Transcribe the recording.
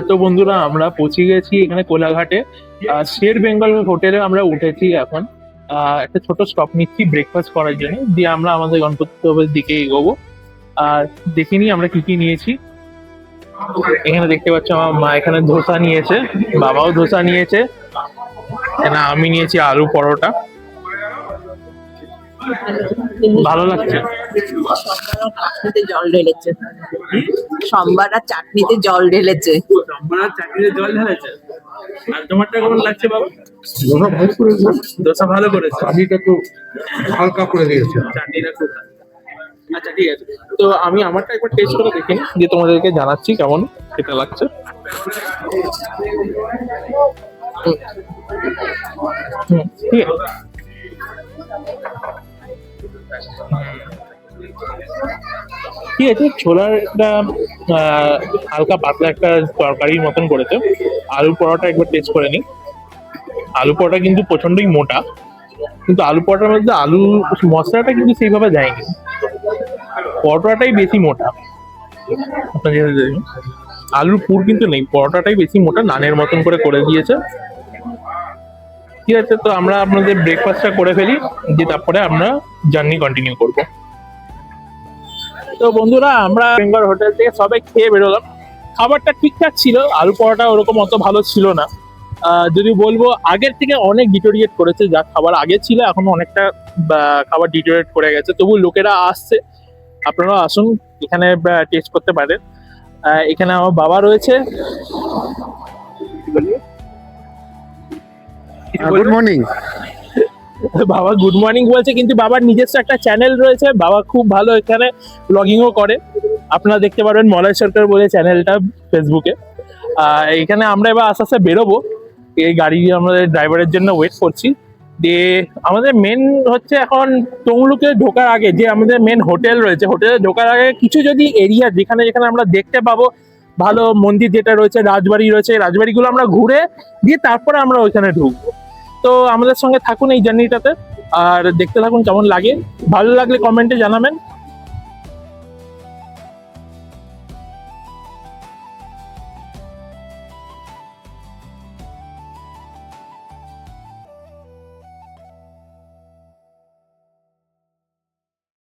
তো বন্ধুরা আমরা পৌঁছে গেছি এখানে কোলাঘাটে। শের বেঙ্গল হোটেলে আমরা উঠেছি এখন। একটা ছোট স্টপ নিচ্ছি ব্রেকফাস্ট করার জন্য, দিয়ে আমরা আমাদের গন্তব্যের দিকে এগোবো। আর দেখিনি আমরা কি কি নিয়েছি। এখানে দেখতে পাচ্ছ আমার মা এখানে ধোসা নিয়েছে, বাবাও ধোসা নিয়েছে, এখানে আমি নিয়েছি আলু পরোটা। ভালো লাগছে। চাটনিতে জল ঢেলেছে। সম্বার আর চাটনিতে জল ঢেলেছে। সম্বার চাটনিতে জল ঢেলেছে। আর তোমারটা কেমন লাগছে বাবা? ধোসা ভালো করেছে, ধোসা ভালো করেছে, চাটনিটা একটু হালকা করে দিয়েছে। চাটনিটা খুব ভালো। আচ্ছা ঠিক আছে, তো আমি আমারটা একবার টেস্ট করে দেখি, দিয়ে তোমাদেরকে জানাচ্ছি কেমন খেতে লাগছে। ঠিক আছে। ঠিক আছে, ছোলার একটা হালকা পাতলা একটা তরকারির মতন করেছে। আলু পরোটা একবার টেস্ট করে নিই। আলু পরোটা কিন্তু প্রচন্ডই মোটা, কিন্তু আলু পরোটার মধ্যে আলু মশলাটা কিন্তু সেইভাবে দেয়নি, পরোটাটাই বেশি মোটা। আপনার যেটা দেখুন, আলুর পুর কিন্তু নেই, পরোটাটাই বেশি মোটা, নানের মতন করে দিয়েছে। ঠিক আছে, তো আমরা আপনাদের ব্রেকফাস্টটা করে ফেলি, দিয়ে তারপরে আমরা জার্নি কন্টিনিউ করব। তো বন্ধুরা আমরা বেঙ্গল হোটেল থেকে সবাই খেয়ে বেরোলাম। খাবারটা ঠিকঠাক ছিল, আলু পরোটা ওরকম অত ভালো ছিল না। যদি বলবো আগের থেকে অনেক ডিটোরিয়েট করেছে, যা খাবার আগে ছিল এখন অনেকটা খাবার ডিটোরিয়েট করে গেছে। তবু লোকেরা আসছে, আপনারা আসুন এখানে টেস্ট করতে পারেন। এখানে আমার বাবা রয়েছে। Good morning. বাবা গুড মর্নিং বলছে, কিন্তু বাবার নিজস্ব একটা চ্যানেল রয়েছে, বাবা খুব ভালো এখানে ব্লগিংও করে। আপনারা দেখতে পারবেন মলয় সরকার বলে চ্যানেলটা ফেসবুকে। এখানে আমরা এবার আস্তে আস্তে বেরোবো, এই গাড়ি আমাদের ড্রাইভারের জন্য ওয়েট করছি। দিয়ে আমাদের মেন হচ্ছে এখন তমলুকে ঢোকার আগে যে আমাদের মেন হোটেল রয়েছে, হোটেলে ঢোকার আগে কিছু যদি এরিয়া যেখানে যেখানে আমরা দেখতে পাবো ভালো মন্দির যেটা রয়েছে, রাজবাড়ি রয়েছে, রাজবাড়িগুলো আমরা ঘুরে দিয়ে তারপরে আমরা ওইখানে ঢুকবো। তো আমাদের সঙ্গে থাকুন এই জার্নিটাতে, আর দেখতে থাকুন কেমন লাগে। ভালো লাগলে কমেন্টে জানাবেন।